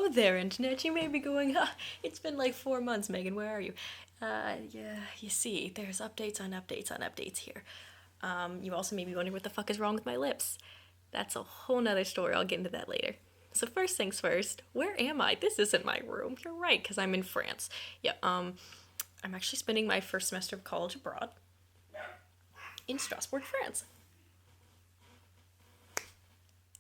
Hello there, Internet. You may be going, it's been like 4 months, Megan. Where are you? Yeah, you see, there's updates on updates on updates here. You also may be wondering what the fuck is wrong with my lips. That's a whole nother story. I'll get into that later. So first things first, where am I? This isn't my room. You're right, because I'm in France. Yeah, I'm actually spending my first semester of college abroad in Strasbourg, France.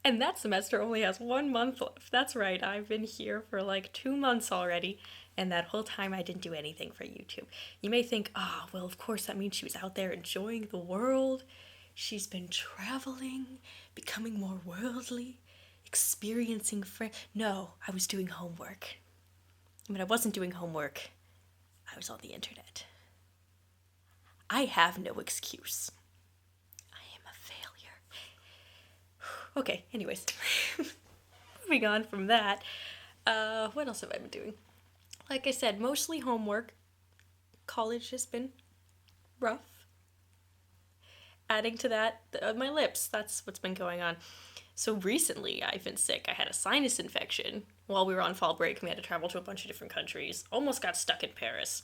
And that semester only has 1 month left. That's right, I've been here for like 2 months already, and that whole time I didn't do anything for YouTube. You may think, well, of course, that means she was out there enjoying the world. She's been traveling, becoming more worldly, experiencing No, I was doing homework. When I wasn't doing homework, I was on the internet. I have no excuse. I am a failure. Okay, anyways. Moving on from that, what else have I been doing? Like I said, mostly homework. College has been rough. Adding to that, my lips. That's what's been going on. So recently, I've been sick. I had a sinus infection while we were on fall break. We had to travel to a bunch of different countries. Almost got stuck in Paris.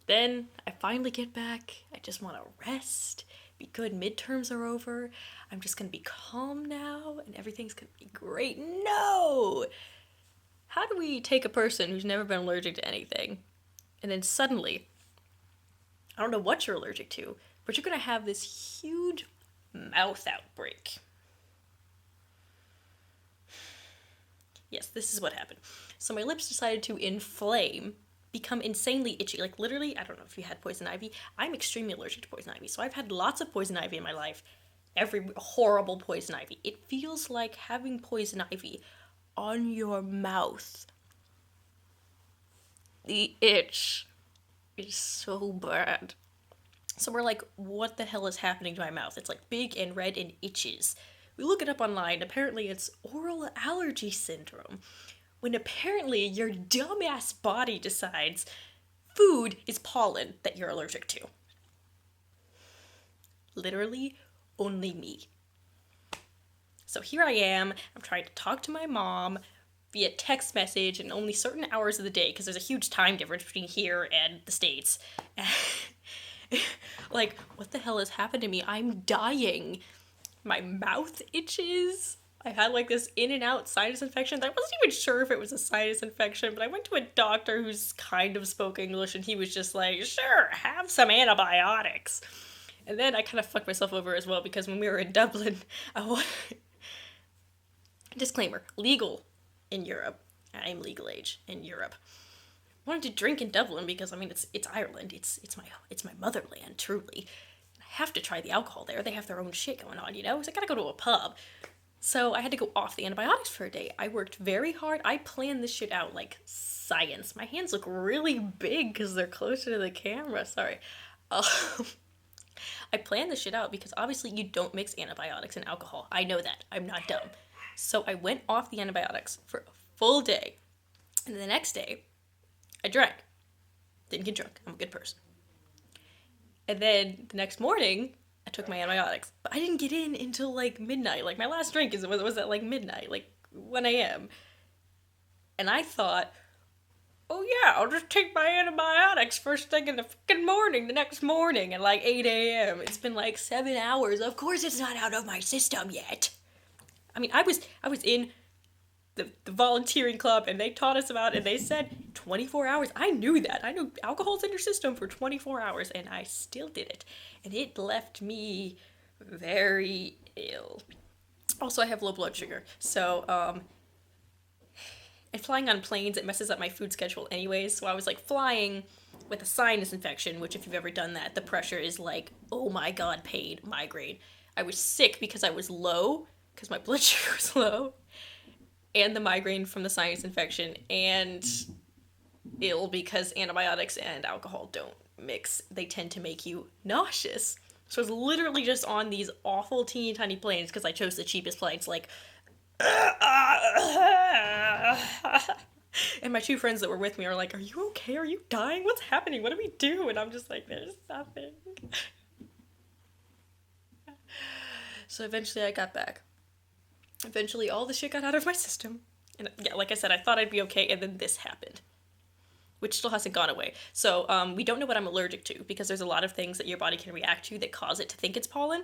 Then I finally get back. I just want to rest. Be good. Midterms are over. I'm just gonna be calm now, and everything's gonna be great. No! How do we take a person who's never been allergic to anything, and then suddenly, I don't know what you're allergic to, but you're gonna have this huge mouth outbreak? Yes, this is what happened. So my lips decided to inflame, become insanely itchy. Like literally, I don't know if you had poison ivy. I'm extremely allergic to poison ivy. So I've had lots of poison ivy in my life. Every horrible poison ivy. It feels like having poison ivy on your mouth. The itch is so bad. So we're like, what the hell is happening to my mouth? It's like big and red and itches. We look it up online. Apparently, it's oral allergy syndrome. When apparently your dumbass body decides food is pollen that you're allergic to. Literally, only me. So here I am. I'm trying to talk to my mom via text message and only certain hours of the day because there's a huge time difference between here and the States. Like, what the hell has happened to me? I'm dying. My mouth itches. I had like this in and out sinus infection. I wasn't even sure if it was a sinus infection, but I went to a doctor who's kind of spoke English and he was just like, sure, have some antibiotics. And then I kind of fucked myself over as well because when we were in Dublin, disclaimer, legal in Europe. I'm legal age in Europe. I wanted to drink in Dublin because I mean it's Ireland. It's my motherland, truly. I have to try the alcohol there. They have their own shit going on, So I gotta go to a pub. So I had to go off the antibiotics for a day. I worked very hard. I planned this shit out like science. My hands look really big because they're closer to the camera. Sorry. I planned this shit out because obviously you don't mix antibiotics and alcohol. I know that. I'm not dumb. So I went off the antibiotics for a full day. And the next day, I drank. Didn't get drunk. I'm a good person. And then the next morning, I took my antibiotics. But I didn't get in until like midnight. Like my last drink was at like midnight, like 1 a.m. And I thought, oh yeah, I'll just take my antibiotics first thing in the fucking morning, the next morning at like 8 a.m. It's been like 7 hours. Of course it's not out of my system yet. I mean, I was in the volunteering club and they taught us about it and they said 24 hours. I knew that. I knew alcohol's in your system for 24 hours and I still did it. And it left me very ill. Also, I have low blood sugar. So, and flying on planes, it messes up my food schedule anyways. So I was like flying with a sinus infection, which if you've ever done that, the pressure is like, oh my god, pain, migraine. I was sick because I was low, because my blood sugar was low, and the migraine from the sinus infection, and ill because antibiotics and alcohol don't mix. They tend to make you nauseous. So I was literally just on these awful teeny tiny planes because I chose the cheapest flights, like, and my two friends that were with me are like, are you okay? Are you dying? What's happening? What do we do? And I'm just like, there's nothing. So eventually I got back. Eventually all the shit got out of my system. And yeah, like I said, I thought I'd be okay, and then this happened, which still hasn't gone away. So we don't know what I'm allergic to because there's a lot of things that your body can react to that cause it to think it's pollen.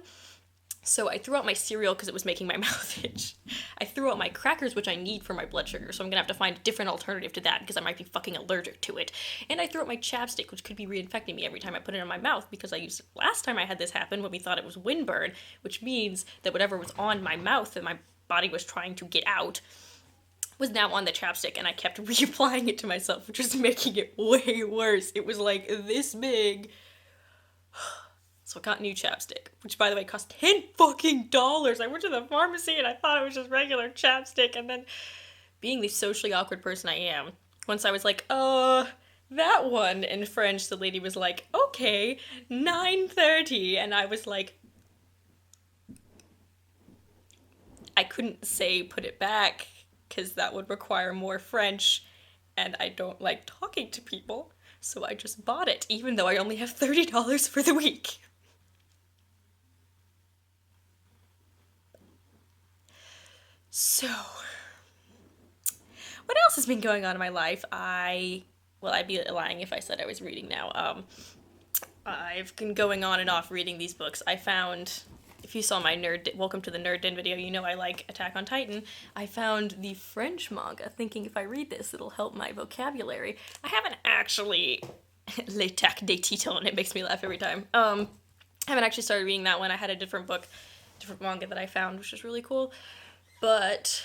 So I threw out my cereal because it was making my mouth itch. I threw out my crackers, which I need for my blood sugar, so I'm gonna have to find a different alternative to that because I might be fucking allergic to it. And I threw out my chapstick, which could be reinfecting me every time I put it in my mouth because I used it last time I had this happen when we thought it was windburn, which means that whatever was on my mouth that my body was trying to get out was now on the chapstick, and I kept reapplying it to myself, which was making it way worse. It was like this big. So I got new chapstick, which by the way cost $10 fucking. I went to the pharmacy and I thought it was just regular chapstick, and then being the socially awkward person I am, once I was like, that one in French, the lady was like, okay, 9:30, and I was like, I couldn't say put it back because that would require more French, and I don't like talking to people, so I just bought it, even though I only have $30 for the week. So, what else has been going on in my life? I'd be lying if I said I was reading now. I've been going on and off reading these books. I found, if you saw my Welcome to the Nerd Den video, you know I like Attack on Titan. I found the French manga, thinking if I read this, it'll help my vocabulary. I haven't actually, L'Attaque des Titans, and it makes me laugh every time. I haven't actually started reading that one. I had a different manga that I found, which is really cool. But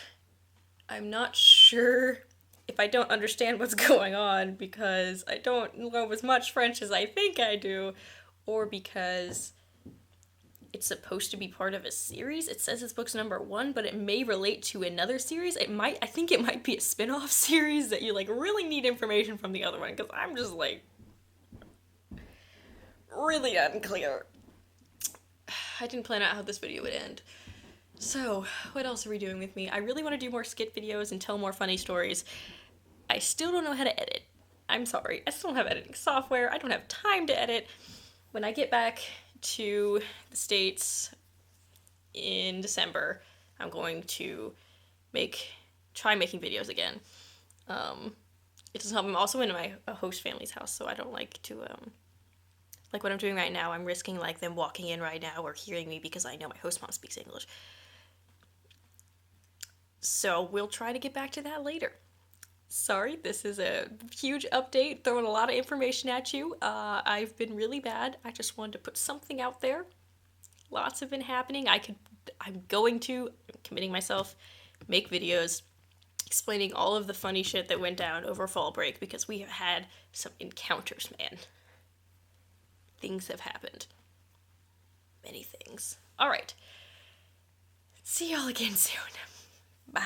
I'm not sure if I don't understand what's going on because I don't know as much French as I think I do, or because it's supposed to be part of a series. It says this book's #1, but it may relate to another series. I think it might be a spin-off series that you like really need information from the other one, because I'm just like really unclear. I didn't plan out how this video would end. So, what else are we doing with me? I really want to do more skit videos and tell more funny stories. I still don't know how to edit. I'm sorry. I still don't have editing software. I don't have time to edit. When I get back to the States in December, I'm going to try making videos again. It doesn't help. I'm also in my host family's house, so I don't like to, like what I'm doing right now, I'm risking like them walking in right now or hearing me because I know my host mom speaks English. So we'll try to get back to that later. Sorry, this is a huge update, throwing a lot of information at you. I've been really bad. I just wanted to put something out there. Lots have been happening. I'm committing myself, make videos explaining all of the funny shit that went down over fall break, because we have had some encounters, man. Things have happened. Many things. All right. See y'all again soon. Bye.